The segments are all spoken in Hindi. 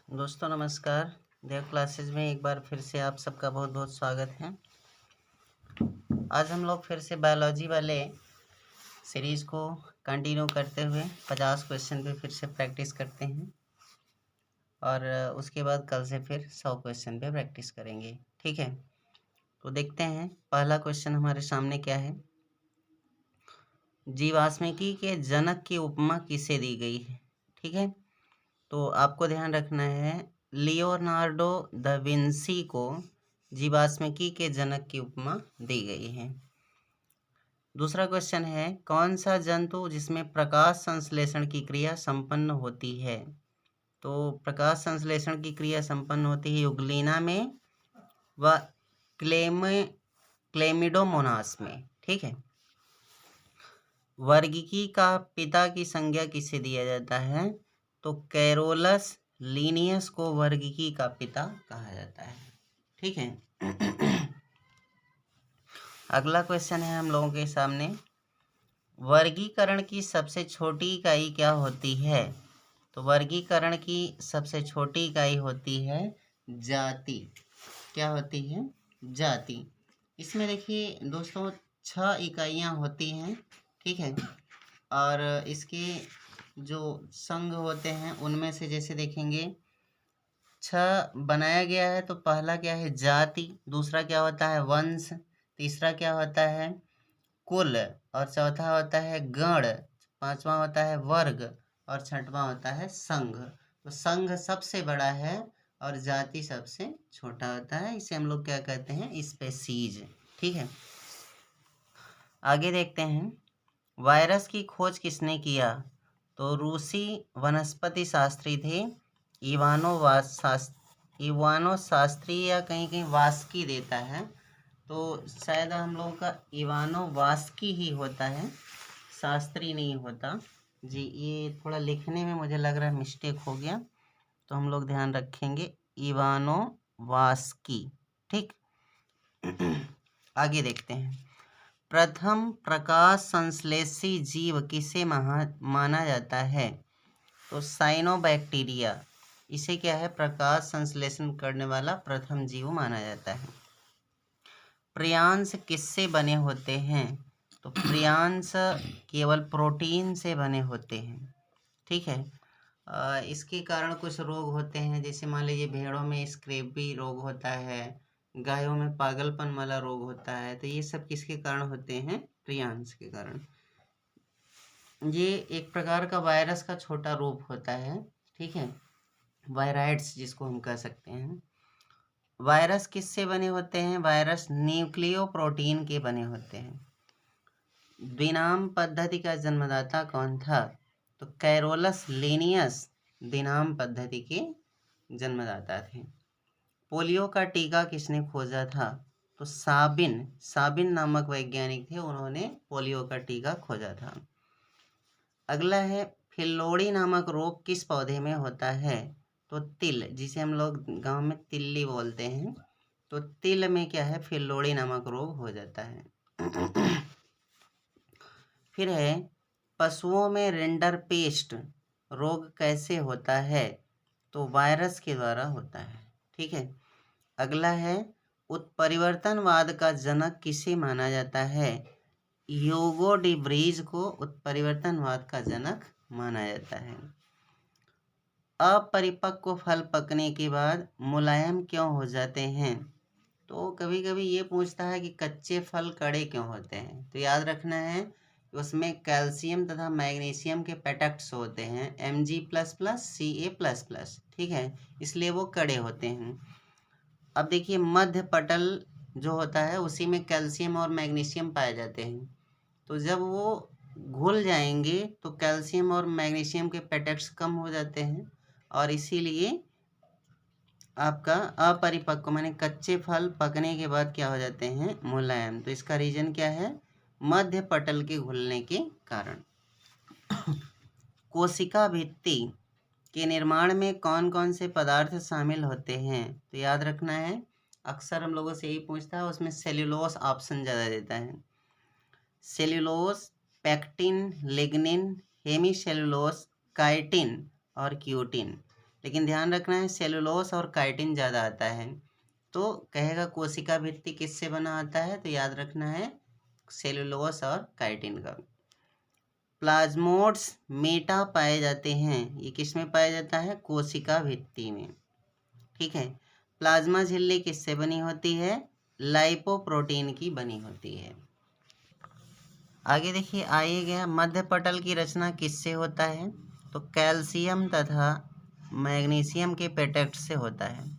दोस्तों नमस्कार। देव क्लासेस में एक बार फिर से आप सबका बहुत बहुत स्वागत है। आज हम लोग फिर से बायोलॉजी वाले सीरीज़ को कंटिन्यू करते हुए 50 क्वेश्चन पे फिर से प्रैक्टिस करते हैं और उसके बाद कल से फिर 100 क्वेश्चन पे प्रैक्टिस करेंगे। ठीक है, तो देखते हैं पहला क्वेश्चन हमारे सामने क्या है। जीवाश्मिकी के जनक की उपमा किसे दी गई है। ठीक है, तो आपको ध्यान रखना है लियोनार्डो दा विंसी को जीवाश्मिकी के जनक की उपमा दी गई है। दूसरा क्वेश्चन है कौन सा जंतु जिसमें प्रकाश संश्लेषण की क्रिया संपन्न होती है। तो प्रकाश संश्लेषण की क्रिया संपन्न होती है यूग्लिना में व क्लेमिडोमोनास में। ठीक है, वर्गीकी का पिता की संज्ञा किसे दिया जाता है। तो कैरोलस लीनियस को वर्गीकी का पिता कहा जाता है। ठीक है अगला क्वेश्चन है हम लोगों के सामने, वर्गीकरण की सबसे छोटी इकाई क्या होती है। तो वर्गीकरण की सबसे छोटी इकाई होती है जाति। क्या होती है? जाति। इसमें देखिए दोस्तों 6 इकाइयाँ होती हैं। ठीक है, और इसके जो संघ होते हैं उनमें से जैसे देखेंगे 6 बनाया गया है। तो पहला क्या है? जाति। दूसरा क्या होता है? वंश। तीसरा क्या होता है? कुल। और चौथा होता है गण। पांचवा होता है वर्ग और छठवां होता है संघ। तो संघ सबसे बड़ा है और जाति सबसे छोटा होता है। इसे हम लोग क्या कहते हैं? स्पेसीज। ठीक है, आगे देखते हैं वायरस की खोज किसने किया। तो रूसी वनस्पति शास्त्री थे इवानो शास्त्री, या कहीं कहीं वास्की देता है, तो शायद हम लोगों का इवानो वास्की ही होता है, शास्त्री नहीं होता जी। ये थोड़ा लिखने में मुझे लग रहा है मिस्टेक हो गया, तो हम लोग ध्यान रखेंगे इवानो वास्की। ठीक आगे देखते हैं प्रथम प्रकाश संश्लेषी जीव किसे माना जाता है। तो साइनोबैक्टीरिया, इसे क्या है? प्रकाश संश्लेषण करने वाला प्रथम जीव माना जाता है। प्रियांश किससे बने होते हैं। तो प्रियांश केवल प्रोटीन से बने होते हैं। ठीक है, इसके कारण कुछ रोग होते हैं, जैसे मान लीजिए भेड़ों में स्क्रैबी रोग होता है, गायों में पागलपन वाला रोग होता है। तो ये सब किसके कारण होते हैं? प्रियांश के कारण। ये एक प्रकार का वायरस का छोटा रूप होता है। ठीक है, वायराइड्स जिसको हम कह सकते हैं। वायरस किससे बने होते हैं? वायरस न्यूक्लियो प्रोटीन के बने होते हैं। द्विनाम पद्धति का जन्मदाता कौन था। तो कैरोलस लीनियस द्विनाम पद्धति के जन्मदाता थे। पोलियो का टीका किसने खोजा था। तो साबिन नामक वैज्ञानिक थे, उन्होंने पोलियो का टीका खोजा था। अगला है फिल्लोड़ी नामक रोग किस पौधे में होता है। तो तिल, जिसे हम लोग गांव में तिल्ली बोलते हैं, तो तिल में क्या है? फिल्लोड़ी नामक रोग हो जाता है। फिर है पशुओं में रिंडरपेस्ट रोग कैसे होता है। तो वायरस के द्वारा होता है। ठीक है, अगला है उत्परिवर्तनवाद का जनक किसे माना जाता है। ह्यूगो डी ब्रीज को उत्परिवर्तनवाद का जनक माना जाता है। अपरिपक्व फल पकने के बाद मुलायम क्यों हो जाते हैं। तो कभी कभी ये पूछता है कि कच्चे फल कड़े क्यों होते हैं। तो याद रखना है कि उसमें कैल्शियम तथा मैग्नीशियम के पेटेक्ट्स होते हैं Mg++ Ca++। ठीक है, इसलिए वो कड़े होते हैं। अब देखिए मध्य पटल जो होता है उसी में कैल्शियम और मैग्नीशियम पाए जाते हैं। तो जब वो घुल जाएंगे तो कैल्शियम और मैग्नीशियम के पेटेक्ट्स कम हो जाते हैं और इसीलिए आपका अपरिपक्व माने कच्चे फल पकने के बाद क्या हो जाते हैं? मुलायम। तो इसका रीजन क्या है? मध्य पटल के घुलने के कारण। कोशिका भित्ति के निर्माण में कौन कौन से पदार्थ शामिल होते हैं। तो याद रखना है, अक्सर हम लोगों से यही पूछता है, उसमें सेल्यूलोस ऑप्शन ज़्यादा देता है। सेल्यूलोस, पैक्टिन, लिग्निन, हेमीसेल्यूलोस, काइटिन और क्यूटिन। लेकिन ध्यान रखना है सेलुलोस और काइटिन ज़्यादा आता है। तो कहेगा कोशिका भित्ति किससे बना आता है, तो याद रखना है सेलुलोस और काइटिन का। प्लाज्मोड्स मेटा पाए जाते हैं, ये किस में पाया जाता है, कोशिका भित्ति में। ठीक है। प्लाज्मा झिल्ली किससे बनी होती है, लाइपोप्रोटीन की बनी होती है। आगे देखिए आइए गया मध्य पटल की रचना किससे होता है, तो कैल्शियम तथा मैग्नीशियम के पेटेक्ट से होता है।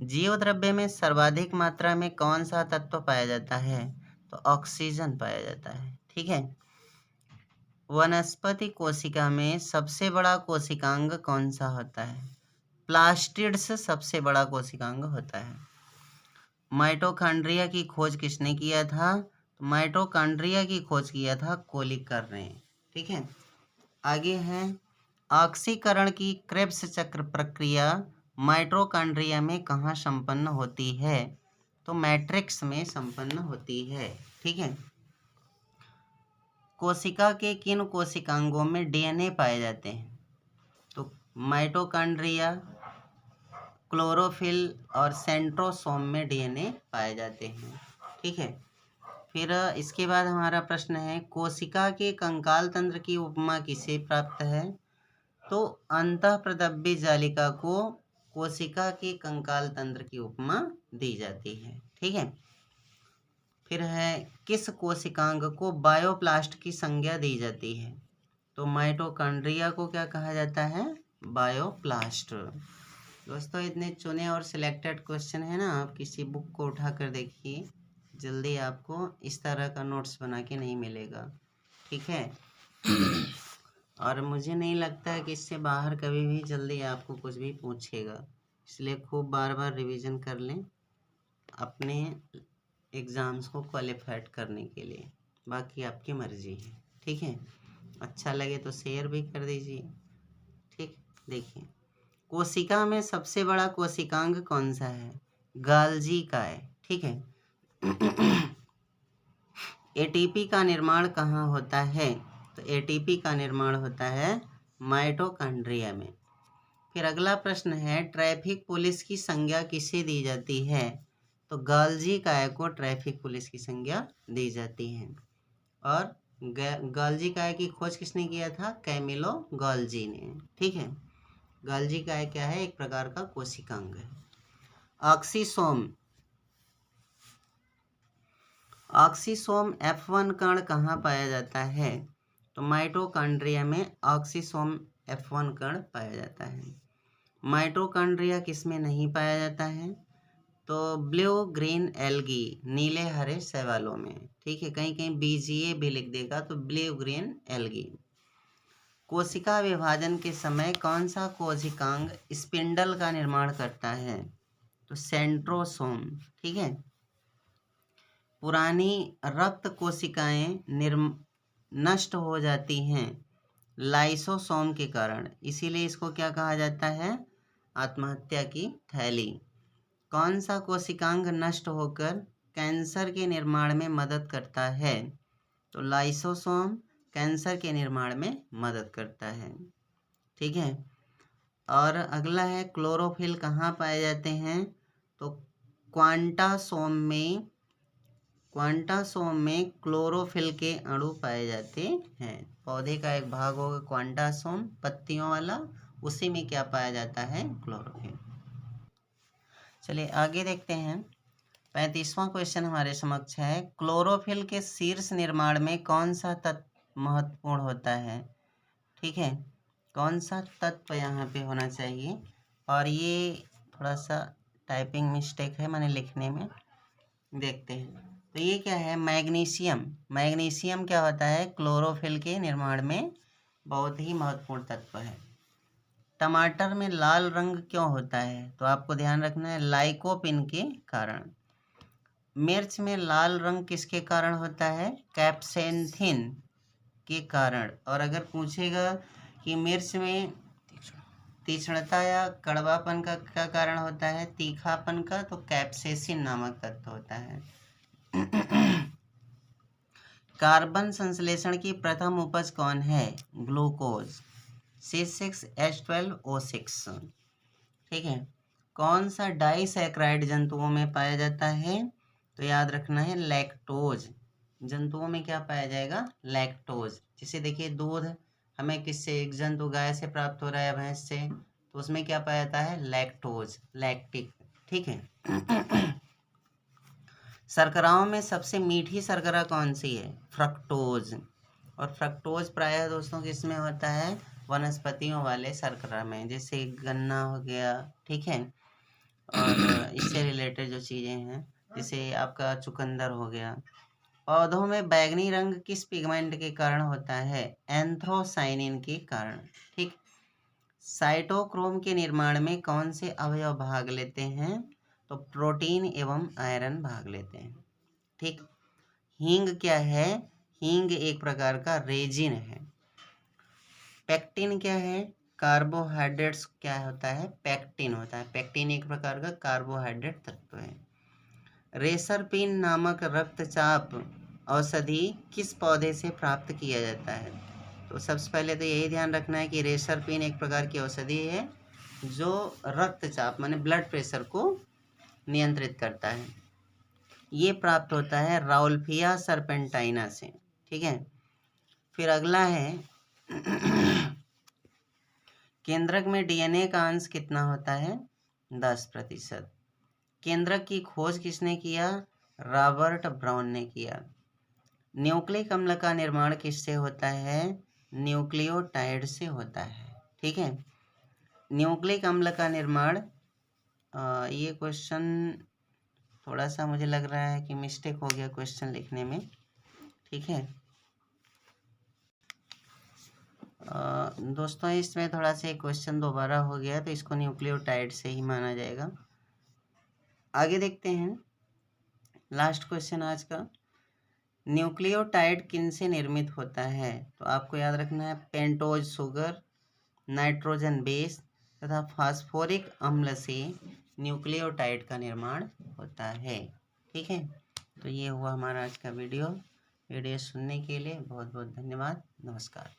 जीव द्रव्य में सर्वाधिक मात्रा में कौन सा तत्व पाया जाता है, तो ऑक्सीजन पाया जाता है। ठीक है। वनस्पति कोशिका में सबसे बड़ा कोशिकांग कौन सा होता है, प्लास्टिड्स सबसे बड़ा कोशिकांग होता है। माइटोकॉन्ड्रिया की खोज किसने किया था, तो माइटोकॉन्ड्रिया की खोज किया था कोलिकर ने। ठीक है। आगे है ऑक्सीकरण की क्रेब्स चक्र प्रक्रिया माइटोकॉन्ड्रिया में कहाँ संपन्न होती है, तो मैट्रिक्स में संपन्न होती है। ठीक है। कोशिका के किन कोशिकांगों में डीएनए पाए जाते हैं, तो माइटोकॉन्ड्रिया, क्लोरोफिल और सेंट्रोसोम में डीएनए पाए जाते हैं। ठीक है। फिर इसके बाद हमारा प्रश्न है कोशिका के कंकाल तंत्र की उपमा किसे प्राप्त है, तो अंतःप्रदव्य जालिका को कोशिका के कंकाल तंत्र की उपमा दी जाती है। ठीक है। फिर है किस कोशिकांग को बायोप्लास्ट की संज्ञा दी जाती है, तो माइटोकॉन्ड्रिया को क्या कहा जाता है, बायोप्लास्ट। दोस्तों इतने चुने और सिलेक्टेड क्वेश्चन है ना, आप किसी बुक को उठा कर देखिए, जल्दी आपको इस तरह का नोट्स बना के नहीं मिलेगा। ठीक है। और मुझे नहीं लगता है कि इससे बाहर कभी भी जल्दी आपको कुछ भी पूछेगा, इसलिए खूब बार बार रिवीजन कर लें अपने एग्ज़ाम्स को क्वालिफाइड करने के लिए। बाकी आपकी मर्जी है। ठीक है। अच्छा लगे तो शेयर भी कर दीजिए। ठीक। देखिए कोशिका में सबसे बड़ा कोशिकांग कौन सा है, गाल्जी का है। ठीक है। एटीपी का निर्माण कहाँ होता है, तो एटीपी का निर्माण होता है माइटोकॉन्ड्रिया में। फिर अगला प्रश्न है ट्रैफिक पुलिस की संज्ञा किसे दी जाती है, तो गाल्जी काय को ट्रैफिक पुलिस की संज्ञा दी जाती है। और गाल्जी काय की खोज किसने किया था, कैमिलो गाल्जी ने। ठीक है। गाल्जी काय क्या है, एक प्रकार का कोशिकांग है। ऑक्सीसोम, ऑक्सीसोम F1 कण कहाँ पाया जाता है, तो माइटोकॉन्ड्रिया में ऑक्सीसोम F1 कण पाया जाता है। माइटोकॉन्ड्रिया किस में नहीं पाया जाता है, तो ब्लू ग्रीन एल्गी, नीले हरे शैवालों में। ठीक है। कहीं कहीं BGA भी लिख देगा, तो ब्लू ग्रीन एल्गी। कोशिका विभाजन के समय कौन सा कोशिकांग स्पिंडल का निर्माण करता है, तो सेंट्रोसोम। ठीक है। पुरानी रक्त कोशिकाएं नष्ट हो जाती हैं लाइसोसोम के कारण, इसीलिए इसको क्या कहा जाता है, आत्महत्या की थैली। कौन सा कोशिकांग नष्ट होकर कैंसर के निर्माण में मदद करता है, तो लाइसोसोम कैंसर के निर्माण में मदद करता है। ठीक है। और अगला है क्लोरोफिल कहाँ पाए जाते हैं, तो क्वांटासोम में क्लोरोफिल के अणु पाए जाते हैं। पौधे का एक भाग होगा क्वांटासोम, पत्तियों वाला, उसी में क्या पाया जाता है, क्लोरोफिल। चलिए आगे देखते हैं। 35वां क्वेश्चन हमारे समक्ष है क्लोरोफिल के शीर्ष निर्माण में कौन सा तत्व महत्वपूर्ण होता है। ठीक है। कौन सा तत्व यहाँ पे होना चाहिए, और ये थोड़ा सा टाइपिंग मिस्टेक है मैंने लिखने में, देखते हैं। तो ये क्या है, मैग्नीशियम। मैग्नीशियम क्या होता है, क्लोरोफिल के निर्माण में बहुत ही महत्वपूर्ण तत्व है। टमाटर में लाल रंग क्यों होता है, तो आपको ध्यान रखना है लाइकोपिन के कारण। मिर्च में लाल रंग किसके कारण होता है, कैप्सेंथिन के कारण। और अगर पूछेगा कि मिर्च में तीक्ष्णता या कड़वापन का क्या कारण होता है, तीखापन का, तो कैप्सेसिन नामक तत्व होता है। कार्बन संश्लेषण की प्रथम उपज कौन है, ग्लूकोज, C6H12O6। ठीक है। कौन सा डाइसैकराइड जंतुओं में पाया जाता है? तो याद रखना है लैक्टोज। जंतुओं में क्या पाया जाएगा? लैक्टोज। जैसे देखिए दूध हमें किससे, एक जंतु गाय से प्राप्त हो रहा है, भैंस से, तो उसमें क्या पाया जाता है? Lactose, lactic. ठीक है। शर्कराओं में सबसे मीठी शर्करा कौन सी है? फ्रक्टोज। और फ्रक्टोज प्रायः दोस्तों किसमें होता है? वनस्पतियों वाले शर्करा में, जैसे गन्ना हो गया, ठीक है, और इससे रिलेटेड जो चीज़ें हैं, जैसे आपका चुकंदर हो गया। पौधों में बैगनी रंग किस पिगमेंट के कारण होता है? एंथ्रोसाइनिन के कारण। ठीक। साइटोक्रोम के निर्माण में कौन से अवयव भाग लेते हैं? तो प्रोटीन एवं आयरन भाग लेते हैं। ठीक। हींग क्या है? हींग एक प्रकार का रेजिन है। पेक्टिन क्या है? कार्बोहाइड्रेट्स क्या होता है? पेक्टिन होता है। पेक्टिन एक प्रकार का कार्बोहाइड्रेट तत्व है। रेसरपिन नामक रक्तचाप औषधि किस पौधे से प्राप्त किया जाता है? तो सबसे पहले तो यही ध्यान रखना है कि रेसरपिन एक प्रकार की औषधि है जो रक्तचाप माने ब्लड प्रेशर को नियंत्रित करता है। ये प्राप्त होता है राउल्फिया सरपेंटाइना से। ठीक है। फिर अगला है केंद्रक में डीएनए का अंश कितना होता है? 10%। केंद्रक की खोज किसने किया? रॉबर्ट ब्राउन ने किया। न्यूक्लिक अम्ल का निर्माण किससे होता है? न्यूक्लियोटाइड से होता है। ठीक है। न्यूक्लिक अम्ल का निर्माण, ये क्वेश्चन थोड़ा सा मुझे लग रहा है कि मिस्टेक हो गया क्वेश्चन लिखने में। ठीक है दोस्तों, इसमें थोड़ा सा क्वेश्चन दोबारा हो गया, तो इसको न्यूक्लियोटाइड से ही माना जाएगा। आगे देखते हैं लास्ट क्वेश्चन आज का। न्यूक्लियोटाइड किन से निर्मित होता है? तो आपको याद रखना है पेंटोज शुगर, नाइट्रोजन बेस तथा फास्फोरिक अम्ल से न्यूक्लियोटाइड का निर्माण होता है। ठीक है। तो ये हुआ हमारा आज का वीडियो सुनने के लिए बहुत बहुत धन्यवाद। नमस्कार।